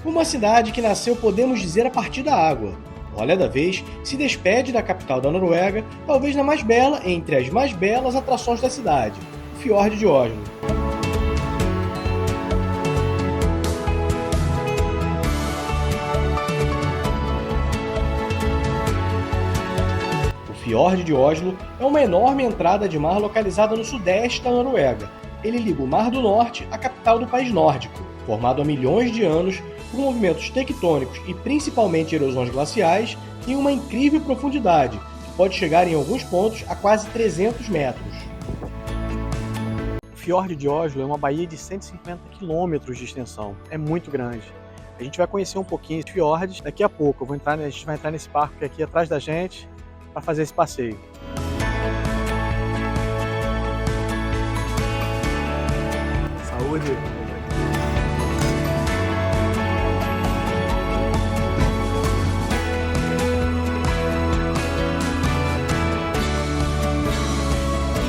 Uma cidade que nasceu, podemos dizer, a partir da água. Olha da vez se despede da capital da Noruega, talvez na mais bela entre as mais belas atrações da cidade, o Fiord de Oslo. O Fiord de Oslo é uma enorme entrada de mar localizada no sudeste da Noruega. Ele liga o Mar do Norte à capital do país nórdico, formado há milhões de anos por movimentos tectônicos e principalmente erosões glaciais, em uma incrível profundidade, que pode chegar em alguns pontos a quase 300 metros. O Fiord de Oslo é uma baía de 150 quilômetros de extensão, é muito grande. A gente vai conhecer um pouquinho os fiordes daqui a pouco. A gente vai entrar nesse parque aqui atrás da gente para fazer esse passeio. Saúde!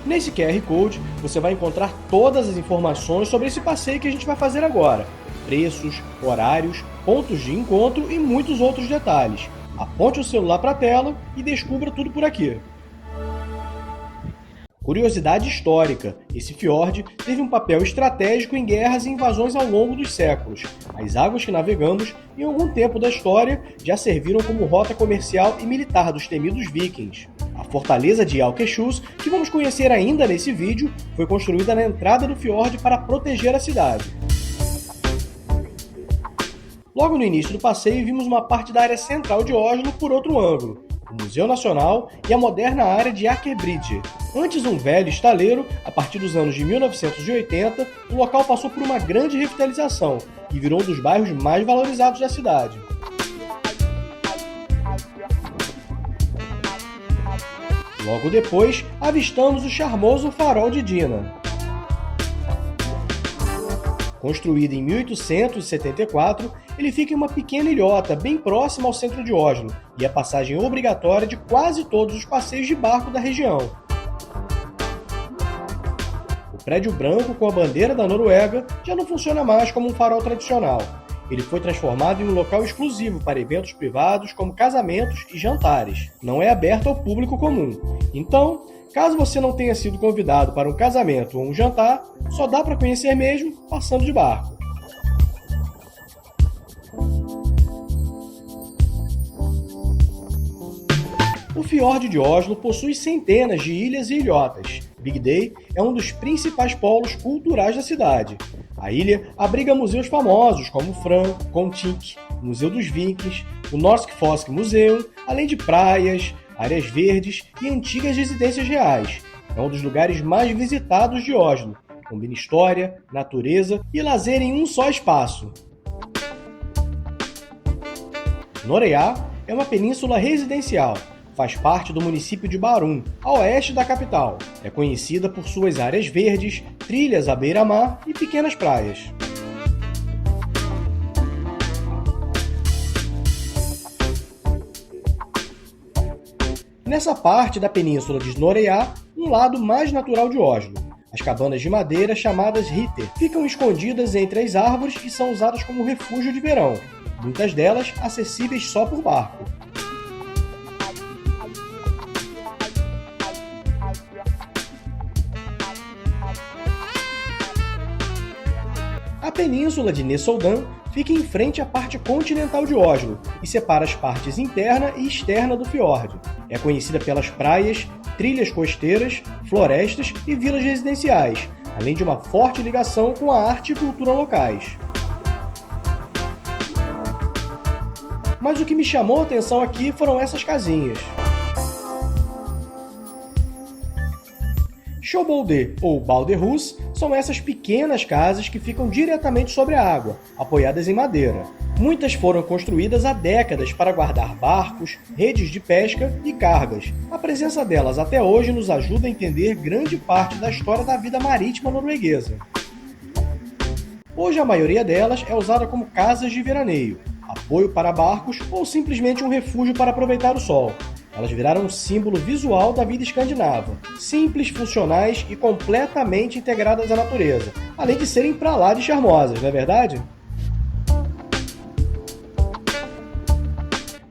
Nesse QR Code, você vai encontrar todas as informações sobre esse passeio que a gente vai fazer agora. Preços, horários, pontos de encontro e muitos outros detalhes. Aponte o celular para a tela e descubra tudo por aqui. Curiosidade histórica: esse fiord teve um papel estratégico em guerras e invasões ao longo dos séculos. As águas que navegamos, em algum tempo da história, já serviram como rota comercial e militar dos temidos vikings. A fortaleza de Akershus, que vamos conhecer ainda nesse vídeo, foi construída na entrada do fiord para proteger a cidade. Logo no início do passeio, vimos uma parte da área central de Oslo por outro ângulo, o Museu Nacional e a moderna área de Aker Brygge. Antes um velho estaleiro, a partir dos anos de 1980, o local passou por uma grande revitalização e virou um dos bairros mais valorizados da cidade. Logo depois, avistamos o charmoso Farol de Dina. Construído em 1874, ele fica em uma pequena ilhota bem próxima ao centro de Oslo e é passagem obrigatória de quase todos os passeios de barco da região. O prédio branco com a bandeira da Noruega já não funciona mais como um farol tradicional. Ele foi transformado em um local exclusivo para eventos privados como casamentos e jantares. Não é aberto ao público comum. Então, caso você não tenha sido convidado para um casamento ou um jantar, só dá para conhecer mesmo passando de barco. O Fiord de Oslo possui centenas de ilhas e ilhotas. Big Day é um dos principais polos culturais da cidade. A ilha abriga museus famosos como o Fram, Kon-Tiki, Museu dos Vikings, o Norsk Fosk Museum, além de praias, áreas verdes e antigas residências reais. É um dos lugares mais visitados de Oslo. Combina história, natureza e lazer em um só espaço. Noreia é uma península residencial. Faz parte do município de Bærum, a oeste da capital. É conhecida por suas áreas verdes, trilhas à beira-mar e pequenas praias. Nessa parte da península de Snorreia, um lado mais natural de Oslo. As cabanas de madeira, chamadas hytter, ficam escondidas entre as árvores e são usadas como refúgio de verão, muitas delas acessíveis só por barco. A península de Nesodden fica em frente à parte continental de Oslo e separa as partes interna e externa do fiord. É conhecida pelas praias, trilhas costeiras, florestas e vilas residenciais, além de uma forte ligação com a arte e cultura locais. Mas o que me chamou a atenção aqui foram essas casinhas. Chaubolde, ou balderus, são essas pequenas casas que ficam diretamente sobre a água, apoiadas em madeira. Muitas foram construídas há décadas para guardar barcos, redes de pesca e cargas. A presença delas até hoje nos ajuda a entender grande parte da história da vida marítima norueguesa. Hoje a maioria delas é usada como casas de veraneio, apoio para barcos ou simplesmente um refúgio para aproveitar o sol. Elas viraram um símbolo visual da vida escandinava, simples, funcionais e completamente integradas à natureza, além de serem pra lá de charmosas, não é verdade?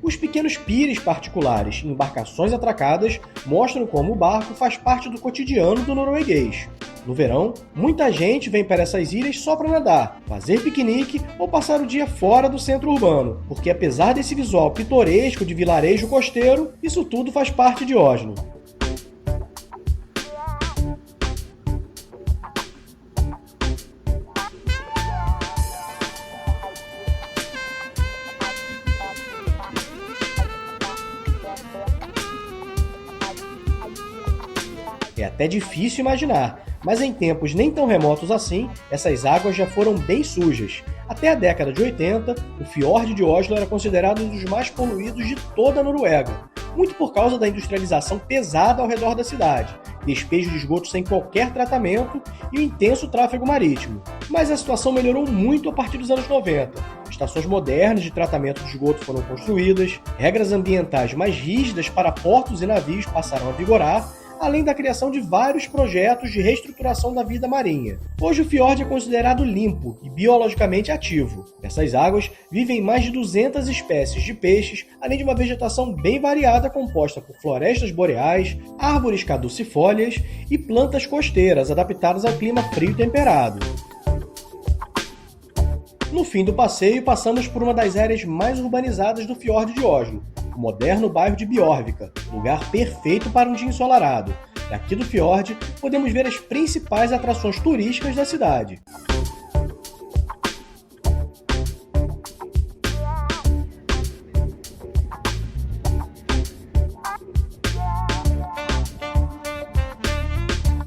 Os pequenos pires particulares e embarcações atracadas mostram como o barco faz parte do cotidiano do norueguês. No verão, muita gente vem para essas ilhas só para nadar, fazer piquenique ou passar o dia fora do centro urbano, porque apesar desse visual pitoresco de vilarejo costeiro, isso tudo faz parte de Oslo. É até difícil imaginar, mas em tempos nem tão remotos assim, essas águas já foram bem sujas. Até a década de 80, o fiord de Oslo era considerado um dos mais poluídos de toda a Noruega, muito por causa da industrialização pesada ao redor da cidade, despejo de esgoto sem qualquer tratamento e o intenso tráfego marítimo. Mas a situação melhorou muito a partir dos anos 90. Estações modernas de tratamento de esgoto foram construídas, regras ambientais mais rígidas para portos e navios passaram a vigorar, além da criação de vários projetos de reestruturação da vida marinha. Hoje o fiord é considerado limpo e biologicamente ativo. Nessas águas vivem mais de 200 espécies de peixes, além de uma vegetação bem variada composta por florestas boreais, árvores caducifólias e plantas costeiras adaptadas ao clima frio e temperado. No fim do passeio, passamos por uma das áreas mais urbanizadas do fiord de Oslo, o moderno bairro de Bjørvika, lugar perfeito para um dia ensolarado. Daqui do fiord, podemos ver as principais atrações turísticas da cidade.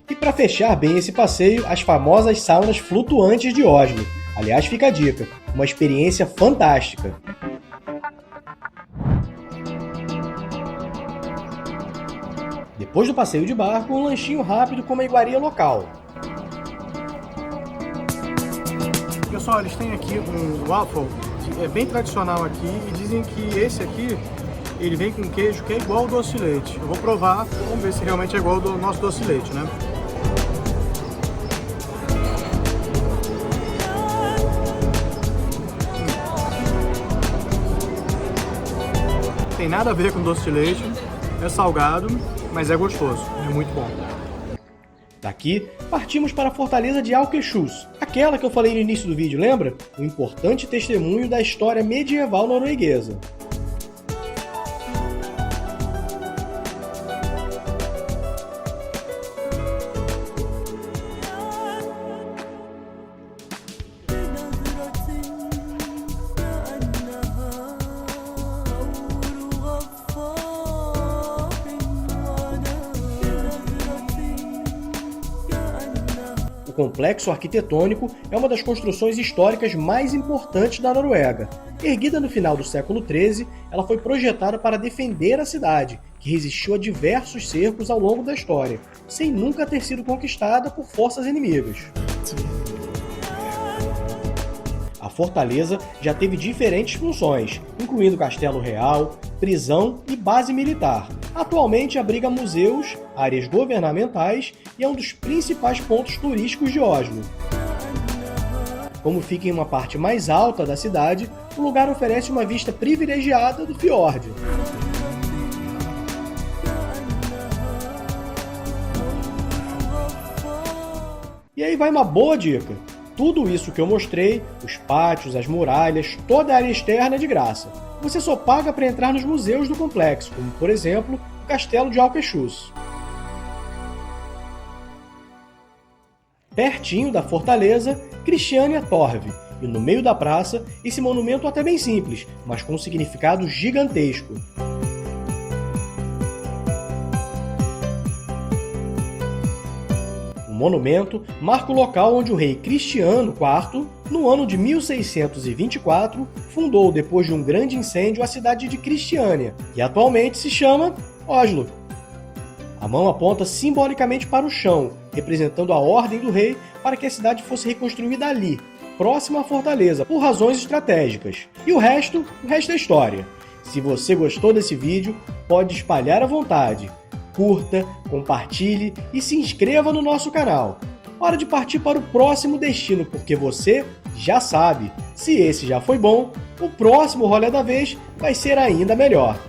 E para fechar bem esse passeio, as famosas saunas flutuantes de Oslo. Aliás, fica a dica, uma experiência fantástica. Depois do passeio de barco, um lanchinho rápido com uma iguaria local. Pessoal, eles têm aqui um waffle, que é bem tradicional aqui, e dizem que esse aqui, ele vem com queijo que é igual ao doce de leite. Eu vou provar, vamos ver se realmente é igual ao do nosso doce de leite, né? Tem nada a ver com doce de leite, é salgado, mas é gostoso, é muito bom. Daqui, partimos para a fortaleza de Akershus, aquela que eu falei no início do vídeo, lembra? Um importante testemunho da história medieval norueguesa. O complexo arquitetônico é uma das construções históricas mais importantes da Noruega. Erguida no final do século XIII, ela foi projetada para defender a cidade, que resistiu a diversos cercos ao longo da história, sem nunca ter sido conquistada por forças inimigas. A fortaleza já teve diferentes funções, incluindo castelo real, prisão e base militar. Atualmente abriga museus, áreas governamentais e é um dos principais pontos turísticos de Oslo. Como fica em uma parte mais alta da cidade, o lugar oferece uma vista privilegiada do fiord. E aí vai uma boa dica. Tudo isso que eu mostrei, os pátios, as muralhas, toda a área externa é de graça. Você só paga para entrar nos museus do complexo, como por exemplo, o Castelo de Akershus. Pertinho da fortaleza, Christiania Torv, e no meio da praça, esse monumento até bem simples, mas com um significado gigantesco. O monumento marca o local onde o rei Cristiano IV, no ano de 1624, fundou, depois de um grande incêndio, a cidade de Cristiania, que atualmente se chama Oslo. A mão aponta simbolicamente para o chão, representando a ordem do rei para que a cidade fosse reconstruída ali, próxima à fortaleza, por razões estratégicas. E o resto é história. Se você gostou desse vídeo, pode espalhar à vontade. Curta, compartilhe e se inscreva no nosso canal. Hora de partir para o próximo destino, porque você já sabe, se esse já foi bom, o próximo rolê da vez vai ser ainda melhor.